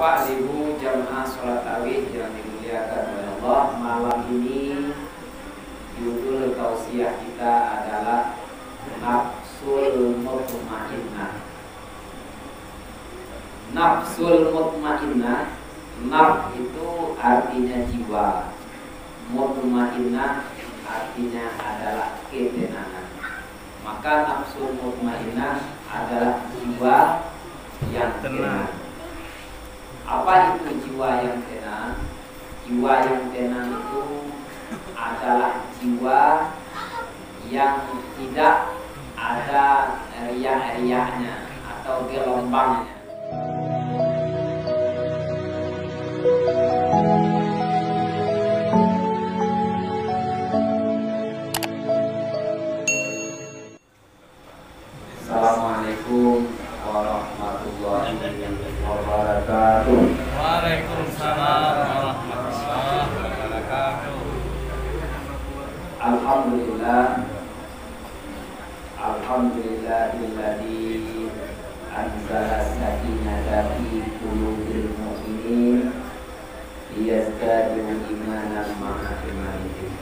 Bapak, Ibu, jamaah sholat tarawih yang dimuliakan oleh Allah, malam ini judul tausiah kita adalah Nafsul Mutmainnah. Nafsul Mutmainnah, naf itu artinya jiwa, mutmainnah artinya adalah ketenangan. Maka nafsul mutmainnah adalah jiwa yang tenang. Apa itu jiwa yang tenang? Jiwa yang tenang itu adalah jiwa yang tidak ada riak-riaknya atau gelombangnya. Assalamualaikum warahmatullahi wabarakatuh. Waalaikumsalam warahmatullahi wabarakatuh. Alhamdulillahilladzi anzala sakinata fi qulubil mu'minin liyazdadu imanan ma'a imanihim.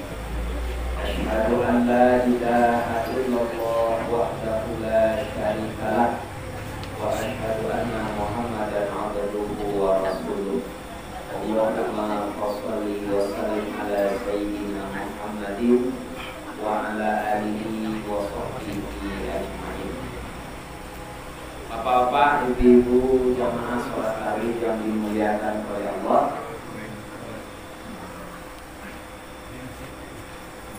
Asyhadu an la ilaha illallah wahdahu la syarika lah wa asyhadu anna Muhammadan abduhu wa rasuluh. Allahumma shalli wa sallim ala sayyidina Muhammadin wa ala alihi wa sahbihi ajmain. Bapak-bapak, ibu-ibu, jamaah sholat tarawih yang dimuliakan oleh Allah,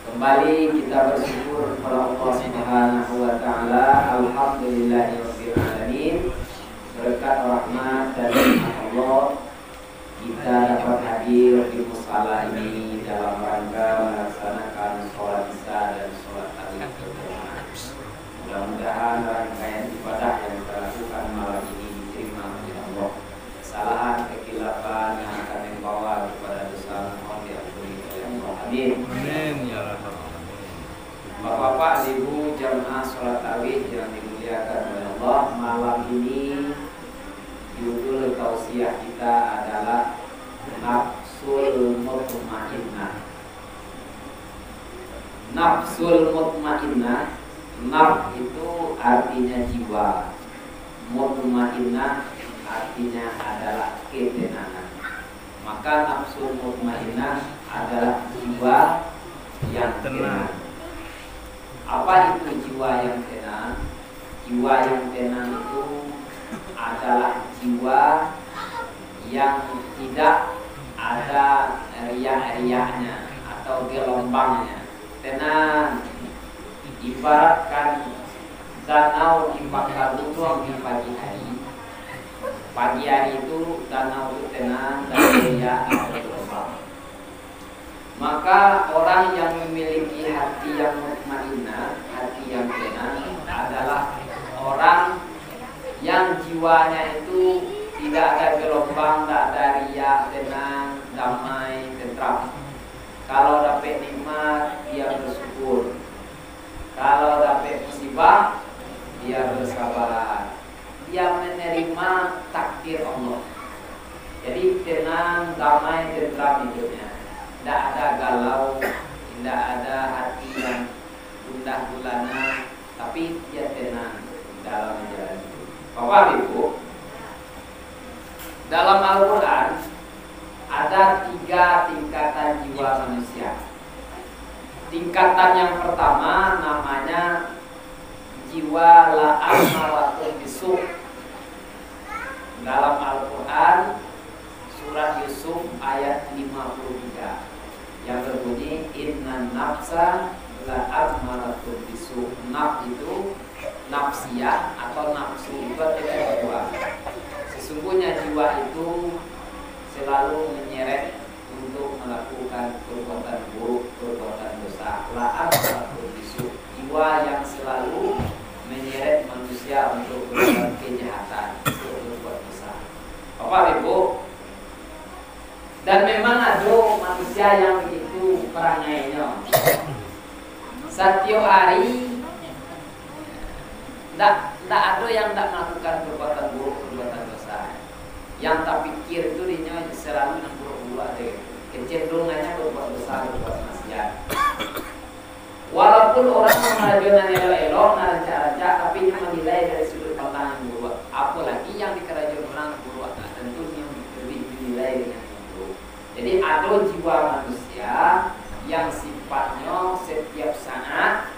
kembali kita bersyukur kepada Allah Subhanahu wa taala. Alhamdulillahirabbil alamin. Berkat rahmat dan rahmat Allah kita dapat hadir di musala ini dalam rangka melaksanakan sholat isya dan sholat tarawih berjamaah. Mudah-mudahan rangkaian ibadah yang kita lakukan malam ini diterima oleh Allah. Kesalahan, kekilafan yang akan membawa kepada dosa mohon diampuni oleh Allah. Amin. Amin ya rabbal alamin. Bapak-bapak, ibu, jamaah sholat tarawih yang dimuliakan oleh Allah, malam ini judul tausiah kita adalah Nafsul Mutmainnah. Nafsul Mutmainnah, naf itu artinya jiwa, mutmainnah artinya adalah ketenangan. Maka nafsul mutmainnah adalah jiwa yang tenang. Apa itu jiwa yang tenang? Jiwa yang tenang itu adalah jiwa yang tidak ada riak-riaknya atau gelombangnya. Tenang, ibaratkan danau di Pangkaluntung di pagi hari. Pagi hari itu danau itu tenang dan riak atau gelombang. Maka orang yang memiliki hati yang mutmainnah, hati yang tenang adalah orang yang jiwanya itu tidak ada gelombang, tidak ada riak, tenang, damai, tentram. Kalau dapat nikmat, dia bersyukur. Kalau dapat musibah, dia bersabar. Dia menerima takdir Allah. Jadi tenang, damai, tentram hidupnya. Tidak ada galau, tidak ada hati yang gundah gulana, tapi dia tenang dalam menjalani hidup. Bapak Ibu, dalam Al-Quran ada 3 tingkatan jiwa manusia. Tingkatan yang pertama namanya jiwa la'amaratun bisu'. Dalam Al-Quran surat Yusuf ayat 53 yang berbunyi inna nafsa la'amaratun bisu'. Naf itu nafsiyah atau nafsu itu ada 2. Sesungguhnya jiwa itu selalu menyeret untuk melakukan perbuatan buruk, perbuatan dosa. La'amaratun bisu', jiwa yang selalu menyeret manusia untuk berbuat kejahatan, untuk berbuat dosa. Bapak Ibu, dan memang ada manusia yang begitu perangainya. Setiap hari tidak ada yang tidak melakukan perbuatan buruk, perbuatan dosa. Yang tak pikir selalu berbuat kecenderungannya berbuat dosa, berbuat maksiat. Walaupun orang mengajukan elok-elok, rancak-rancak, tapi dia menilai dari sudut pandang yang buruk. Apalagi yang dikerajakan orang buruk, tentunya lebih dinilai dengan itu. Jadi ada jiwa manusia yang sifatnya setiap saat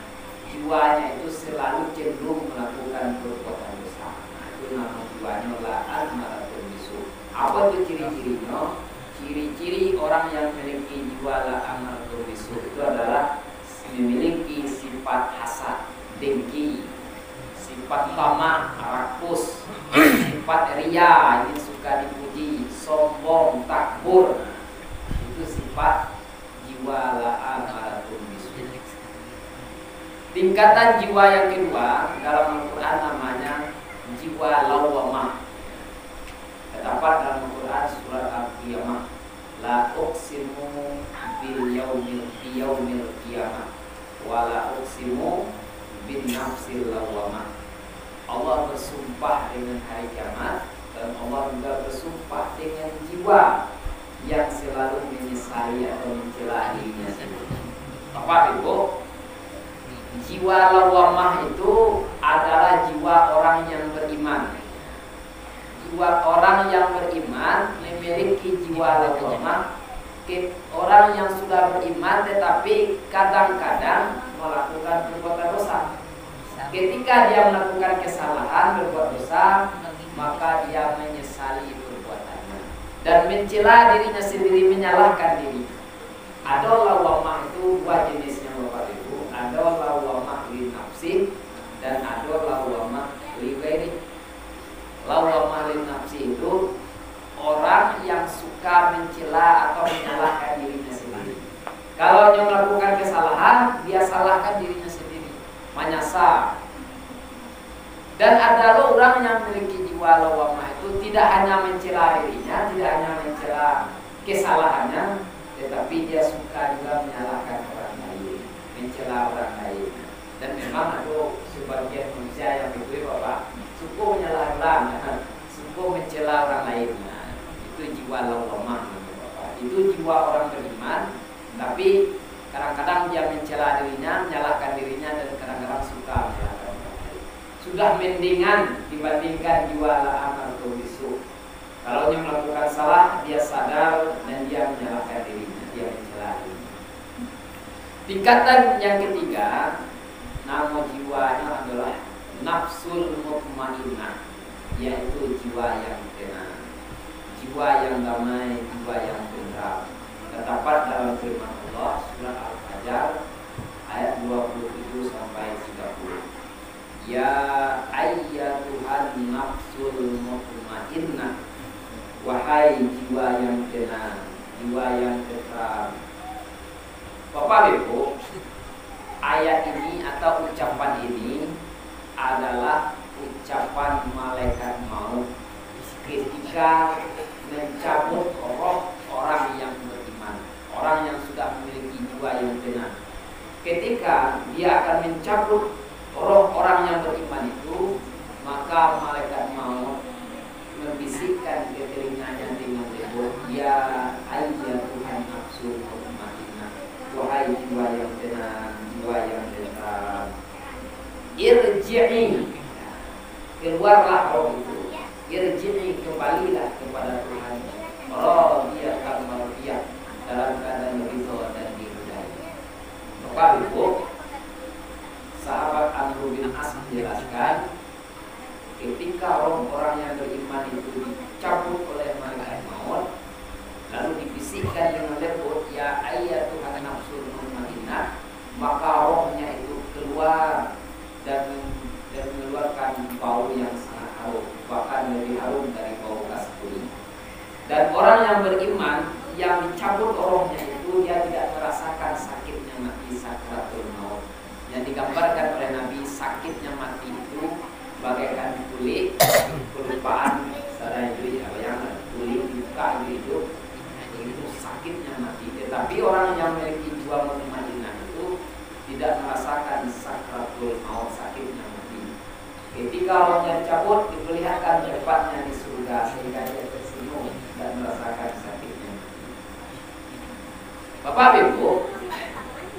jiwanya itu selalu cenderung melakukan perbuatan dosa. Nah, itu nama jiwanya la'an maratun bisu. Apa itu ciri-cirinya? Ciri-ciri orang yang memiliki jiwa la'an maratun bisu itu adalah memiliki sifat hasad, dengki, sifat tamak, rakus, sifat ria, ini suka dipuji, sombong, takbur. Itu sifat jiwa la'an maratun bisu. Tingkatan jiwa yang kedua dalam Al-Quran namanya jiwa lawamah. Terdapat dalam Al-Quran surat Al-Qiyamah, la uqsimu bil yaumil qiyamah wa la uqsimu bin nafsil lawamah. Allah bersumpah dengan hari kiamat, dan Allah juga bersumpah dengan jiwa yang selalu menyesali atau mencela dirinya sendiri. Apa itu? Jiwa lawamah itu adalah jiwa orang yang beriman. Jiwa orang yang beriman memiliki jiwa lawamah. Orang yang sudah beriman tetapi kadang-kadang melakukan perbuatan dosa. Ketika dia melakukan kesalahan, berbuat dosa, maka dia menyesali perbuatannya dan mencela dirinya sendiri, menyalahkan diri. Ada lawamah itu dua jenisnya Bapak Ibu. Ada lawamah li nafsi dan ada lawamah li ghairi. Lawamah li nafsi itu orang yang suka mencela atau menyalahkan dirinya sendiri. Kalau dia melakukan kesalahan, dia salahkan dirinya sendiri, menyesal. Dan ada orang yang memiliki jiwa lawamah itu tidak hanya mencela dirinya, tidak hanya mencela kesalahannya, tetapi dia suka juga menyalahkan orang lain, mencela orang lain. Dan memang ada sebagian manusia yang begitu, Bapak, suka menyalahkan, suka mencela orang lain. Itu jiwa lawamah, itu jiwa orang beriman, tapi kadang-kadang dia mencela dirinya, menyalahkan dirinya, dan kadang-kadang suka menyalahkan orang lain. Sudah mendingan dibandingkan jiwa la'an maratun bisu. Kalau dia melakukan salah, dia sadar dan dia menyalahkan dirinya, dia mencela dirinya. Tingkatan yang ketiga, nama jiwanya adalah nafsul mutmainnah, yaitu jiwa yang tenang, jiwa yang damai, jiwa yang tentram. Terdapat dalam firman Allah surat Al-Fajr ayat 27 sampai 30. Ya ayyatuhan nafsul mutmainnah, wahai jiwa yang tenang, jiwa yang tentram. Bapak Ibu, ayat ini atau ucapan ini adalah ucapan malaikat maut ketika mencabut roh orang yang beriman, orang yang sudah memiliki jiwa yang tenang. Ketika dia akan mencabut roh orang yang beriman itu, maka malaikat maut membisikkan ke telinganya dengan lembut, ya ayyatuhan nafsul mutmainnah, wahai jiwa yang tenang, jiwa yang tenang, irji'i, keluarlah roh itu. Irji'i, kembalilah kepada Tuhan. Radiyatan mardiyah, dalam keadaan ridho dan diridhai. Bapak Ibu, sahabat Amr bin As menjelaskan, ketika roh orang yang beriman itu dicabut oleh malaikat maut, lalu dibisikkan dengan lembut, ya ayyatuhan nafsul mutmainnah, maka rohnya itu keluar dan mengeluarkan bau yang sangat harum, bahkan lebih harum dari bau kasturi. Dan orang yang beriman yang dicabut rohnya itu, dia tidak merasakan sakitnya mati, sakratul maut. Yang digambarkan oleh Nabi, sakitnya mati itu bagaikan kulit, kelupaan, sadar itu ya, yang kulit dibuka gitu, itu sakitnya mati. Tetapi orang yang memiliki jiwa mutmainnah itu tidak merasakan sakratul maut, sakitnya mati. Ketika rohnya dicabut, diperlihatkan tempatnya di surga, sehingga dia tersenyum dan merasakan sakit. Bapak Ibu,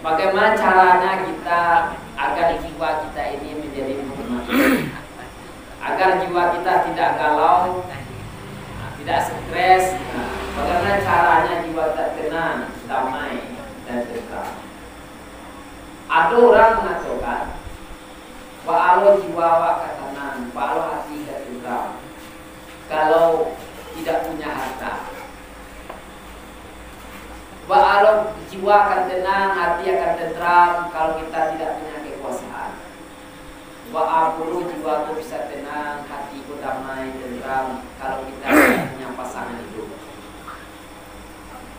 bagaimana caranya kita agar jiwa kita ini menjadi mutmain, agar jiwa kita tidak galau, tidak stres. Bagaimana caranya jiwa kita tenang, damai dan tentram? Ada orang mengatakan, "Ba'alo jiwa wa tenang, ba'alo hati ka tentram." Kalau tidak punya harta, ba'alo jiwa akan tenang, hati akan tentram kalau kita tidak punya kekuasaan. Wa'apulu jiwa itu bisa tenang, hatiku damai, tentram kalau kita tidak punya pasangan hidup.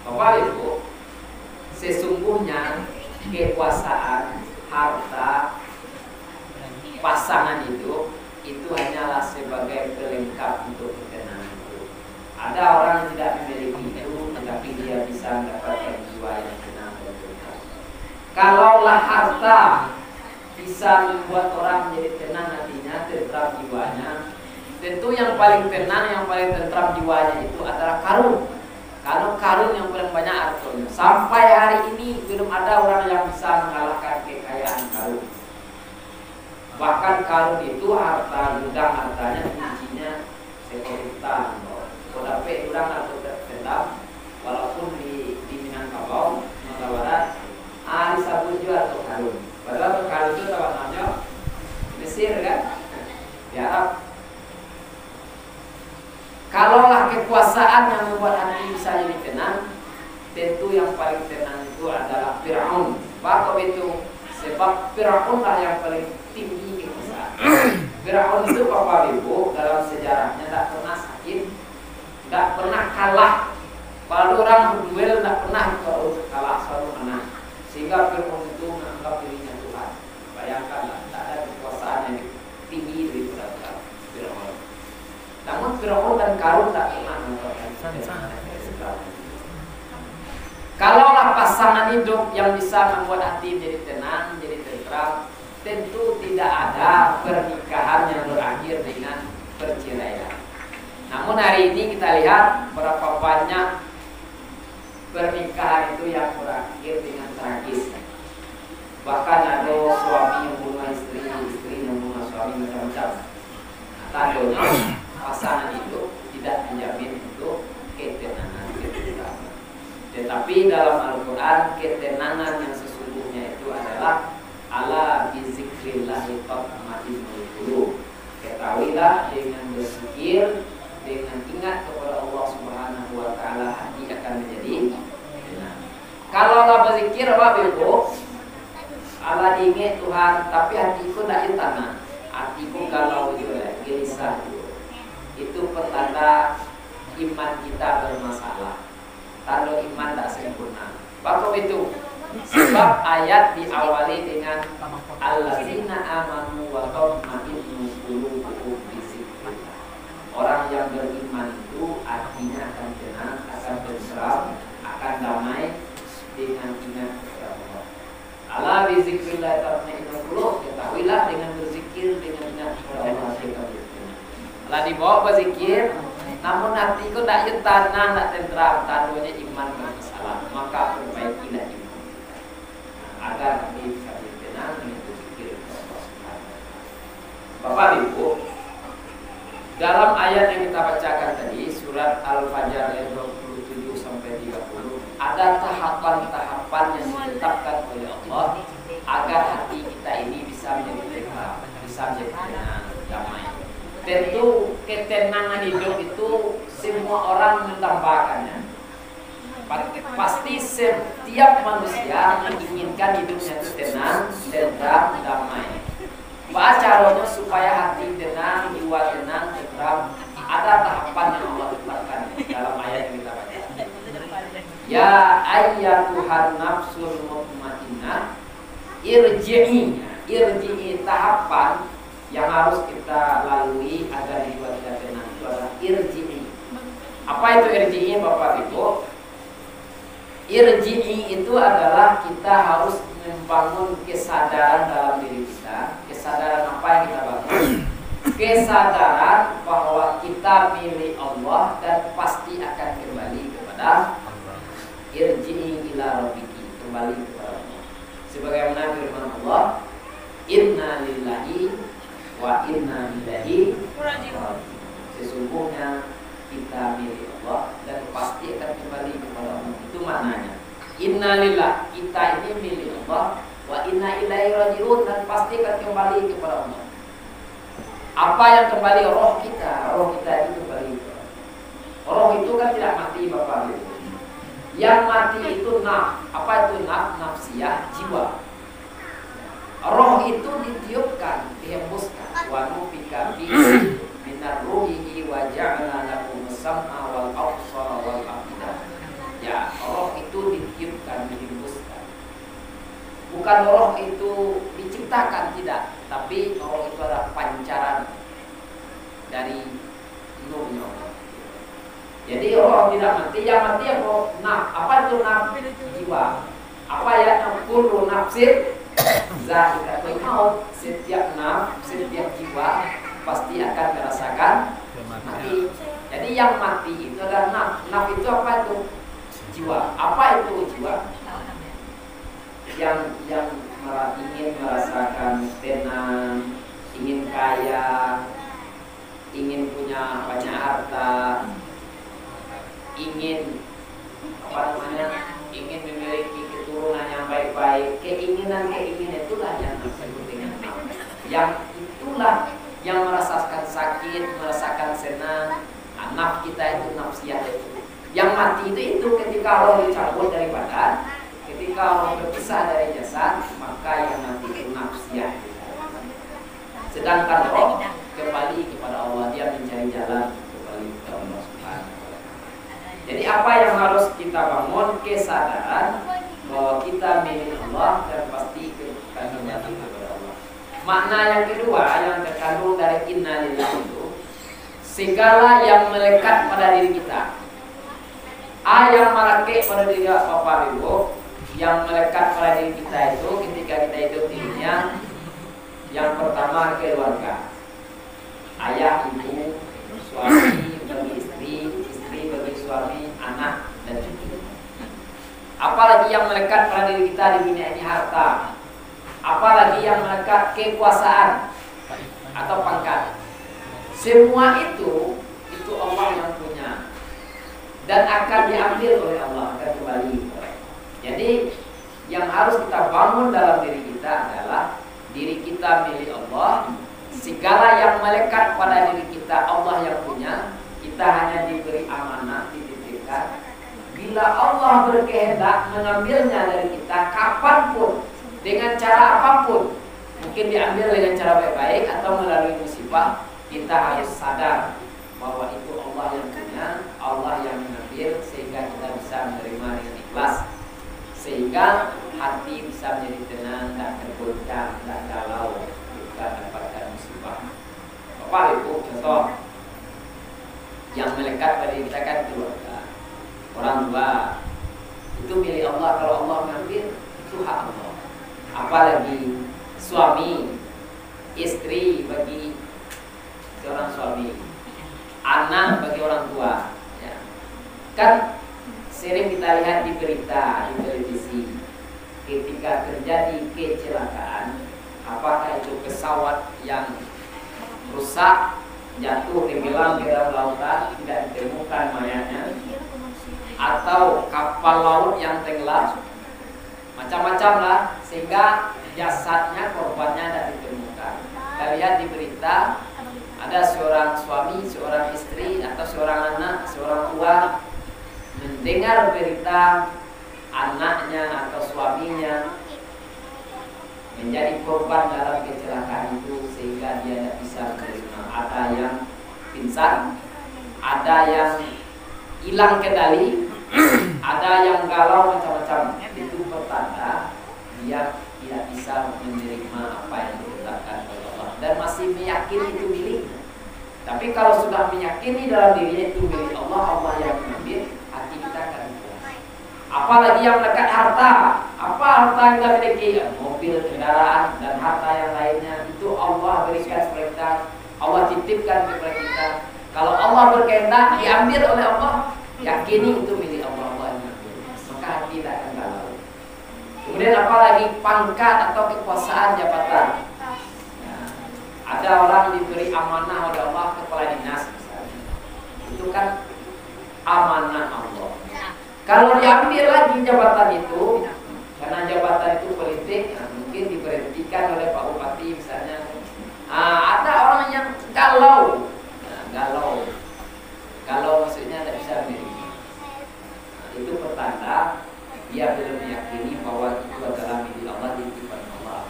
Bapak Ibu, sesungguhnya kekuasaan, harta, pasangan hidup itu hanyalah sebagai pelengkap untuk ketenangan hidup. Ada orang yang tidak memiliki itu, tetapi dia bisa mendapatkan jiwa yang tenang dan tentram. Kalaulah harta bisa membuat orang menjadi tenang hatinya, tentram jiwanya, tentu yang paling tenang, yang paling tentram jiwanya itu adalah karun. Kalau karun yang paling banyak artinya. Sampai hari ini belum ada orang yang bisa mengalahkan kekayaan karun. Bahkan karun itu harta gudang, hartanya kuncinya sekuritas. Kalau orang atau terpendam, walaupun di Minangkabau, Sumatera Barat, disebut juga atau karun. Padahal karun itu namanya Mesir kan, di Arab. Kalaulah kekuasaan yang membuat hati bisa jadi tenang, tentu yang paling tenang itu adalah Fir'aun. Sebab itu, sebab Fir'aun lah yang paling tinggi kekuasaan. Fir'aun itu Bapak Ibu dalam sejarahnya tidak pernah sakit, tidak pernah kalah. Kalau orang berduel tidak pernah kalah, selalu menang. Sehingga Fir'aun itu menganggap dirinya Tuhan. Bayangkanlah, tidak ada kekuasaan yang tinggi daripada Fir'aun. Namun Fir'aun dan Karun tak pernah mendapatkan. Kalaulah pasangan hidup yang bisa membuat hati jadi tenang, jadi tentram, tentu tidak ada pernikahan yang berakhir dengan perceraian. Namun hari ini kita lihat berapa banyak pernikahan itu yang berakhir dengan tragis. Bahkan ada suami yang membunuh istri, istri yang membunuh suami, macam-macam. Tandanya pasangan itu tidak menjamin untuk ketenangan, ketentraman. Tetapi dalam Al-Quran, ketenangan yang sesungguhnya itu adalah ala bizikrillahi tatma'innul qulub. Ketahuilah dengan berzikir, dengan ingat kepada Allah Subhanahu wa taala, hati akan menjadi tenang. Kalau Allah berzikir, apa Ibu? Allah diingat Tuhan, tapi hatiku tidak tenang. Hatiku galau juga, gelisah juga. Itu pertanda iman kita bermasalah. Tanda iman tak sempurna. Bapak itu sebab ayat diawali dengan allazina amanu wa tatma'innu qulubuhum bizikrillah. Orang yang beriman itu hatinya akan tenang, akan tentram, akan damai dengan ingat kepada Allah. Ala bizikrillah tatma'innul qulub. Ketahuilah dengan berzikir, dengan ingat kepada Allah hati lah dibawa berzikir, namun hatiku tidak tenang, tidak tentram, tandanya iman bermasalah. Maka perbaikilah iman agar hati bisa tenang dengan berzikir kepada Allah. Bapak Ibu, dalam ayat yang kita bacakan tadi, surat Al-Fajr ayat 27 sampai 30, ada tahapan-tahapan yang ditetapkan oleh Allah agar hati kita ini bisa menjadi tenang, bisa menjadi tenang, damai. Tentu ketenangan hidup itu semua orang mendambakannya. Pasti setiap manusia menginginkan hidupnya itu tenang, tentram, damai. Baca caranya supaya hati tenang, jiwa tenang, tentram. Ada tahapan yang Allah tetapkan dalam ayat yang kita baca. Ya ayyatuhan nafsul mutmainnah irji'i tahapan yang harus kita lalui agar jiwa kita tenang itu adalah irji'i. Apa itu irji'i Bapak Ibu? Irji'i itu adalah kita harus membangun kesadaran dalam diri kita. Kesadaran apa yang kita bangun? Kesadaran bahwa kita milik Allah dan pasti akan kembali kepada irji'i ila rabbika. kembali kepada Allah. Sebagaimana firman Allah, inna lillahi wa inna ilaihi raji'un. Sesungguhnya kita milik Allah dan pasti akan kembali kepada Allah. Itu maknanya. Inna lillah, kita ini milik Allah, wa inna ilaihi raji'un, dan pasti akan kembali kepada Allah. Apa yang kembali? Roh kita itu kembali kepada Allah. Roh itu kan tidak mati, Bapak Ibu. Yang mati itu naf. Apa itu naf? Nafsiyah, jiwa. Roh itu ditiupkan, dihembuskan. Wa nufika fihi minar ruhihi wa ja'ala lakum sam'a wal absara wal afidah. Ya, roh itu ditiupkan, dihembuskan. Bukan roh itu diciptakan, tidak. Tapi roh itu adalah pancaran dari nurnya Allah. Jadi roh tidak mati, yang mati ya roh naf. Apa itu naf? Jiwa. Apa ya? Kullu nafsin za'iqatul maut. Setiap naf, setiap jiwa pasti akan merasakan mati. Jadi yang mati itu adalah naf. Naf itu apa itu? Jiwa. Apa itu jiwa? Yang ingin merasakan tenang, ingin kaya, ingin punya banyak harta, ingin ingin memiliki keturunan yang baik-baik. Keinginan itulah yang disebut dengan naf. Yang itulah yang merasakan sakit, merasakan senang. Naf kita itu nafsiyah itu. Yang mati itu ketika roh dicabut dari badan, ketika roh berpisah dari jasad, maka yang mati itu nafsiyah. Sedangkan roh kembali kepada Allah, dia mencari jalan kembali kepada Allah Subhanahu wa Ta'ala. Jadi apa yang harus kita bangun? Kesadaran bahwa kita milik Allah dan pasti akan kembali kepada Allah. Makna yang kedua yang terkandung dari inna lillahi itu, segala yang melekat pada diri kita. Yang merakit pada diri Bapak Ibu, yang melekat pada diri kita itu ketika kita hidup di dunia, yang pertama keluarga. Ayah, ibu, suami bagi istri, istri bagi suami, anak dan cucu. Apalagi yang melekat pada diri kita di dunia ini, harta. Apalagi yang melekat kekuasaan atau pangkat. Semua itu Allah yang punya dan akan diambil oleh Allah, akan kembali. Jadi yang harus kita bangun dalam diri kita adalah diri kita milik Allah. Segala yang melekat pada diri kita Allah yang punya. Kita hanya diberi amanah, dititipkan. Bila Allah berkehendak mengambilnya dari kita kapanpun, dengan cara apapun, mungkin diambil dengan cara baik-baik atau melalui musibah, kita harus sadar bahwa itu Allah yang punya, Allah yang mengambil, sehingga kita bisa menerima dengan ikhlas, sehingga hati bisa menjadi tenang, tak tergoncang, tak galau, kita dapatkan musibah. Bapak Ibu, contoh yang melekat pada kita kan keluarga, orang tua, itu milik Allah. Kalau Allah mengambil, itu hak Allah. Apalagi suami, istri bagi seorang suami, anak bagi orang tua, ya. Kan sering kita lihat di berita, di televisi, ketika terjadi kecelakaan, apakah itu pesawat yang rusak, jatuh tenggelam ke dalam lautan, tidak ditemukan mayatnya, atau kapal laut yang tenggelam, macam-macam lah, sehingga jasadnya, korbannya tidak ditemukan. Kita lihat di berita, ada seorang suami, seorang istri, atau seorang anak, seorang tua mendengar berita anaknya atau suaminya menjadi korban dalam kecelakaan itu, sehingga dia tidak bisa menerima. Ada yang pingsan, ada yang hilang kendali, ada yang galau, macam-macam. Itu pertanda dia tidak bisa menerima apa yang ditetapkan oleh Allah dan masih meyakini itu miliknya. Tapi kalau sudah meyakini dalam dirinya itu milik Allah, Allah yang mengambil, hati kita akan puas. Apalagi yang melekat harta. Apa harta yang kita miliki? Mobil, kendaraan, dan harta yang lainnya, itu Allah berikan kepada kita, Allah titipkan kepada kita. Kalau Allah berkehendak diambil oleh Allah, yakini itu milik Allah, Allah yang mengambil. Maka hati tidak akan galau. Kemudian apalagi pangkat atau kekuasaan jabatan. Ya, ada orang diberi amanah oleh Allah, kepala dinas misalnya. Itu kan amanah Allah. Kalau diambil lagi jabatan itu, karena jabatan itu politik, nah mungkin diberhentikan oleh Pak Bupati misalnya. Ada orang yang galau, galau maksudnya tidak bisa miliki. Itu pertanda dia belum meyakini bahwa itu adalah milik Allah, titipan Allah.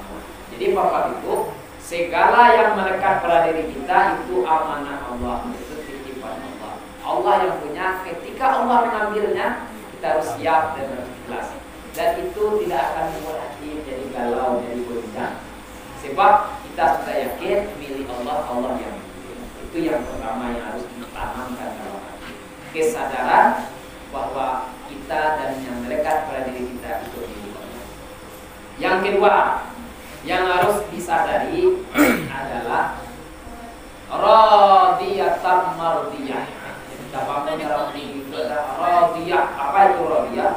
Jadi Bapak Ibu, segala yang melekat pada diri kita itu amanah Allah, itu titipan Allah. Allah yang punya. Ketika Allah mengambilnya, kita harus siap dan harus ikhlas. Dan itu tidak akan membuat hati jadi galau, jadi goncang. Sebab kita sudah yakin milik Allah, Allah yang milik. Itu yang pertama yang harus ditanamkan dalam hati. Kesadaran bahwa kita dan yang melekat pada diri kita itu milik Allah. Yang kedua yang harus disadari adalah radiyatan mardiyah. Kita bangun dalam diri itu adalah radiyah. Apa itu radiyah?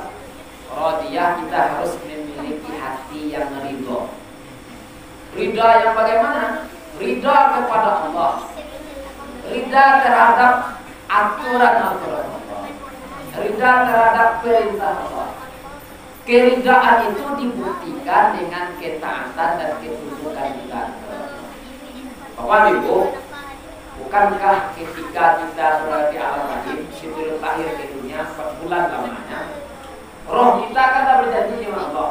Radiyah kita harus memiliki hati yang ridho. Ridha yang bagaimana? Ridha kepada Allah. Ridha terhadap aturan-aturan Allah. Ridha terhadap perintah Allah. Keridhaan itu dibuktikan dengan ketaatan dan ketundukan kita. Bapak Ibu, bukankah ketika kita berada di alam rahim sebelum lahir ke dunia 4 bulan lamanya, roh kita akan berjanji dengan Allah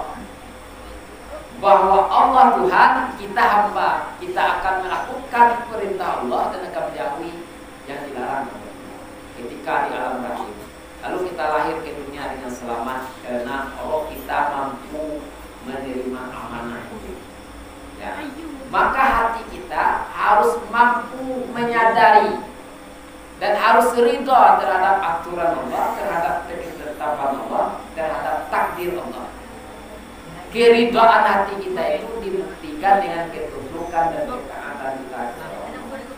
bahwa Allah Tuhan, kita hamba, kita akan melakukan perintah Allah dan akan menjauhi yang dilarang ketika di alam rahim. Lalu kita lahir ke dunia dengan selamat karena roh kita mampu menerima amanah itu. Ya. Maka hati kita harus mampu menyadari dan harus ridho terhadap aturan Allah, terhadap ketetapan Allah, terhadap takdir Allah. Keridhaan hati kita itu dibuktikan dengan ketundukan dan ketaatan kita.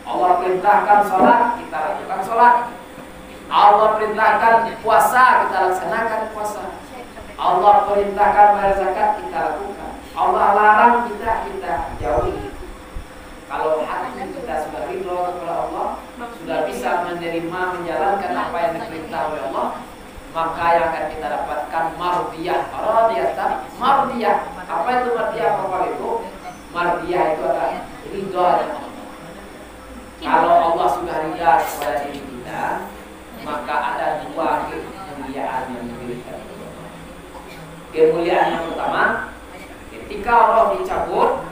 Allah perintahkan sholat, kita lakukan sholat. Allah perintahkan puasa, kita laksanakan puasa. Allah perintahkan bayar zakat, kita lakukan. Allah larang kita jauhi. Kalau hati kita sudah ridho kepada Allah, sudah bisa menerima, menjalankan apa yang diperintah oleh Allah, maka yang akan kita dapatkan mardiyah, radiyatan mardiyah. Apa itu mardiyah, Bapak Ibu? Mardiyah itu adalah ridho dari Allah. Kalau Allah sudah ridha kepada diri kita, maka ada 2 kemuliaan yang diberikan. Kemuliaan yang pertama, ketika roh dicabut,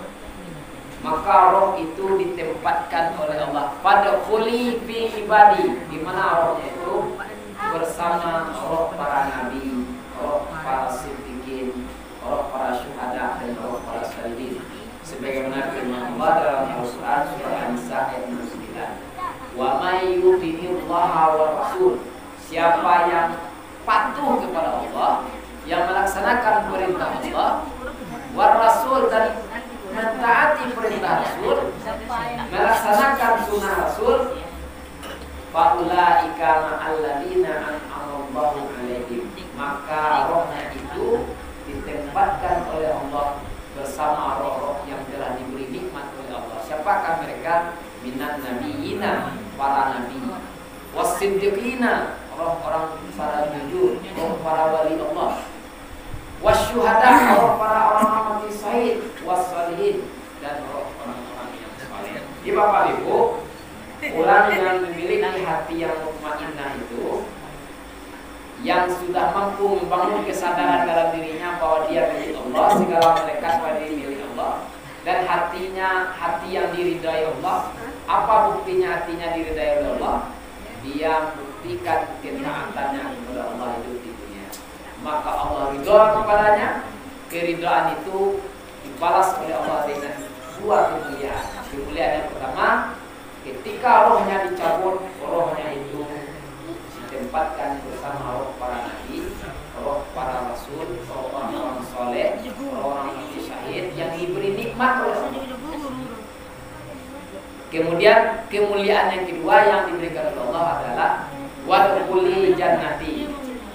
maka roh itu ditempatkan oleh Allah pada khuli fi ibadi, di mana rohnya itu bersama roh para nabi, roh para siddiqin, roh para syuhada dan roh para sholihin. Sebagaimana firman Allah dalam Al-Qur'an surah An-Nisa ayat 69. Wa may yuti'illaha wa rasul, siapa yang patuh kepada Allah, yang melaksanakan perintah Allah, wa rasul, dan mentaati perintah Rasul, melaksanakan sunnah Rasul, faulaika ma'alladzina an'amallahu alaihim, maka rohnya itu ditempatkan oleh Allah bersama roh-roh yang telah diberi nikmat oleh Allah. Siapakah mereka? Minan nabiyina, para nabi, wasiddiqina, orang-orang para jujur, roh para wali Allah, wasyuhada, roh para orang mati syahid, wassalihin, dan roh orang-orang yang saleh. Jadi Bapak Ibu, orang yang memiliki hati yang mutmainnah itu, yang sudah mampu membangun kesadaran dalam dirinya bahwa dia milik Allah, segala melekat pada diri milik Allah, dan hatinya hati yang diridai Allah. Apa buktinya hatinya diridai oleh Allah? Dia buktikan ketaatannya kepada Allah itu di dunia. Maka Allah ridha kepadanya. Keridhaan itu dibalas oleh Allah dengan 2 kemuliaan. Kemuliaan yang pertama, ketika rohnya dicabut, rohnya itu ditempatkan bersama roh para nabi, roh para rasul, roh orang-orang soleh, roh orang mati syahid yang diberi nikmat oleh Allah. Kemudian kemuliaan yang kedua yang diberikan oleh Allah adalah wadkhuli jannati.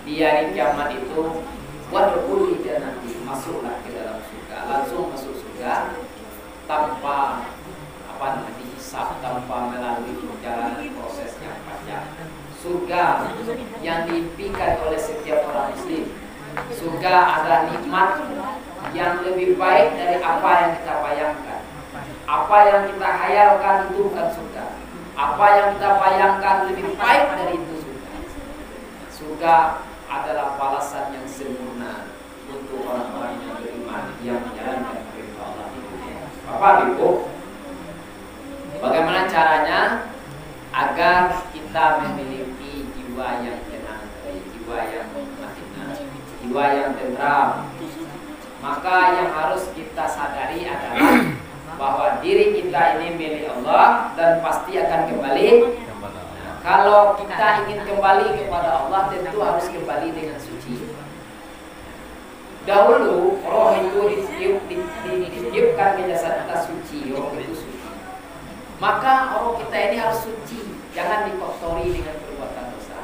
Di hari kiamat itu wadkhuli jannati, masuklah ke dalam surga, langsung masuk surga tanpa dihisab, tanpa melalui perjalanan proses yang panjang. Surga yang diimpikan oleh setiap orang muslim, surga ada nikmat yang lebih baik dari apa yang kita bayangkan. Apa yang kita khayalkan itu bukan surga. Apa yang kita bayangkan lebih baik dari itu surga. Surga adalah balasan yang sempurna untuk orang-orang yang beriman, yang menjalankan perintah Allah di dunia. Bapak Ibu, bagaimana caranya agar kita memiliki jiwa yang tenang, jiwa yang mutmainah, jiwa yang tentram? Maka yang harus kita sadari adalah bahwa diri kita ini milik Allah dan pasti akan kembali. Nah, kalau kita ingin kembali kepada Allah, tentu harus kembali dengan suci. Dahulu roh itu ditiupkan ke jasad kita suci, roh itu suci. Maka roh kita ini harus suci, jangan dikotori dengan perbuatan dosa.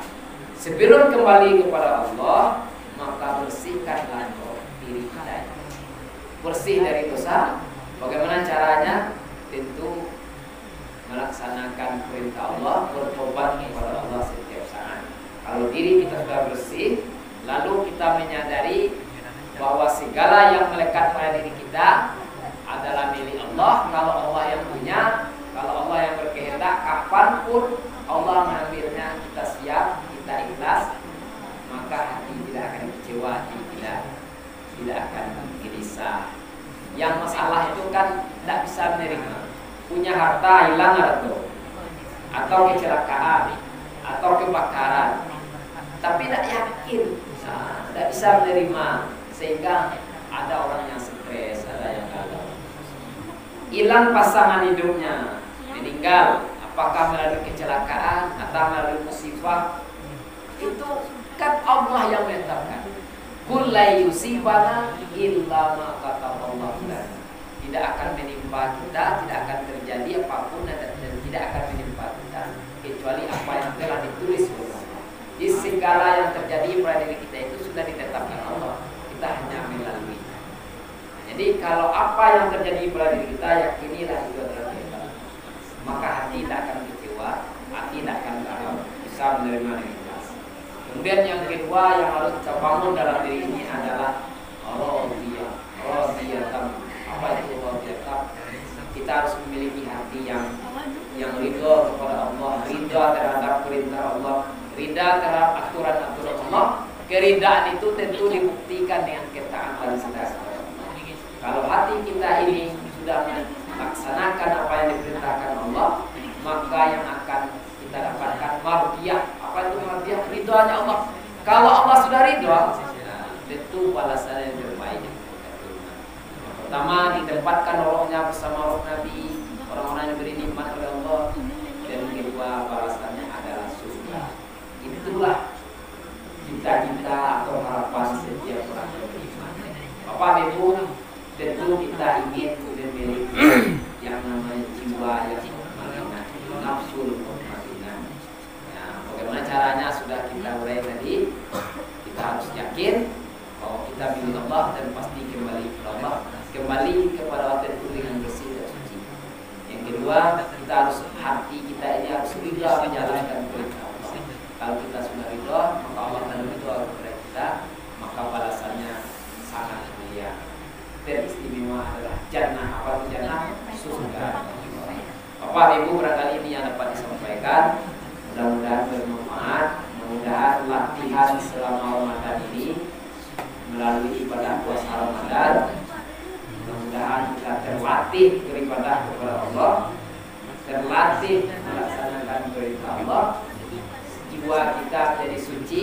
Sebelum kembali kepada Allah, maka bersihkanlah roh diri kita, bersih dari dosa. Bagaimana caranya? Tentu melaksanakan perintah Allah, bertobat kepada Allah setiap saat. Kalau diri kita sudah bersih, lalu kita menyadari bahwa segala yang melekat pada diri kita adalah milik Allah. Kalau Allah yang punya, kalau Allah yang berkehendak, kapanpun Allah mengambilnya, kita siap, kita ikhlas, maka hati tidak akan kecewa, tidak akan gelisah. Yang masalah itu kan tidak bisa menerima. Punya harta hilang atau kecelakaan atau kebakaran, tapi tidak yakin, tidak bisa menerima, sehingga ada orang yang stres, ada yang galau. Hilang pasangan hidupnya, meninggal, apakah melalui kecelakaan atau melalui musibah, itu kan Allah yang menetapkan. Qul la yusibana illa ma kataballahu lana. Tidak akan menimpa kita, tidak akan terjadi apapun dan tidak akan menimpa kita kecuali apa yang telah ditulis oleh Allah. Di segala yang terjadi pada diri kita itu sudah ditetapkan Allah. Kita hanya melalui. Jadi kalau apa yang terjadi pada diri kita, yakinilah itu adalah kita. Maka hati tidak akan kecewa, hati tidak akan galau, bisa menerima dengan ikhlas. Kemudian yang kedua yang harus kita bangun dalam diri ini adalah radiyah. Apa itu radiyah? Kita harus memiliki hati yang ridho kepada Allah, ridho terhadap perintah Allah, ridho terhadap aturan-aturan Allah. Keridaan itu tentu dibuktikan dengan ketaatan kita. Kalau hati kita ini sudah melaksanakan apa yang diperintahkan Allah, maka yang akan kita dapatkan mardiyah. Apa itu mardiyah? Ridhonya Allah. Kalau Allah sudah ridho, tentu balasan yang terbaik. Yang pertama, ditempatkan rohnya bersama roh Nabi, orang-orang yang beri nikmat oleh Allah. Dan kedua, balasannya adalah surga. Itulah cita-cita atau harapan setiap orang yang beriman. Bapak Ibu, tentu kita ingin memiliki yang namanya jiwa yang mutmainah, nafsul mutmainah. Ya, bagaimana caranya sudah kita mulai tadi. Kita harus yakin bahwa kita milik Allah dan pasti kembali kepada Allah, kembali kepada Allah tentu dengan bersih dan suci. Yang kedua, kita harus hati kita ini harus ridho menjalankan perintah Allah. Kalau kita sudah ridho, maka Allah akan ridho kepada kita, maka balasannya sangat mulia. Dan istimewa adalah jannah. Apa itu jannah? Surga. Bapak Ibu, barangkali ini yang dapat disampaikan. Mudah-mudahan bermanfaat. Mudah-mudahan latihan selama Ramadan ini melalui ibadah puasa Ramadan, mudah-mudahan kita terlatih beribadah kepada Allah, terlatih melaksanakan perintah Allah, jiwa kita menjadi suci,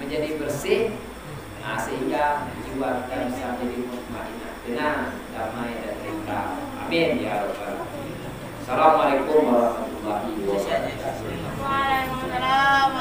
menjadi bersih, sehingga jiwa kita bisa menjadi mutmainah, tenang, damai dan tentram. Amin ya rabbal alamin. Assalamualaikum warahmatullahi wabarakatuh. Waalaikumsalam.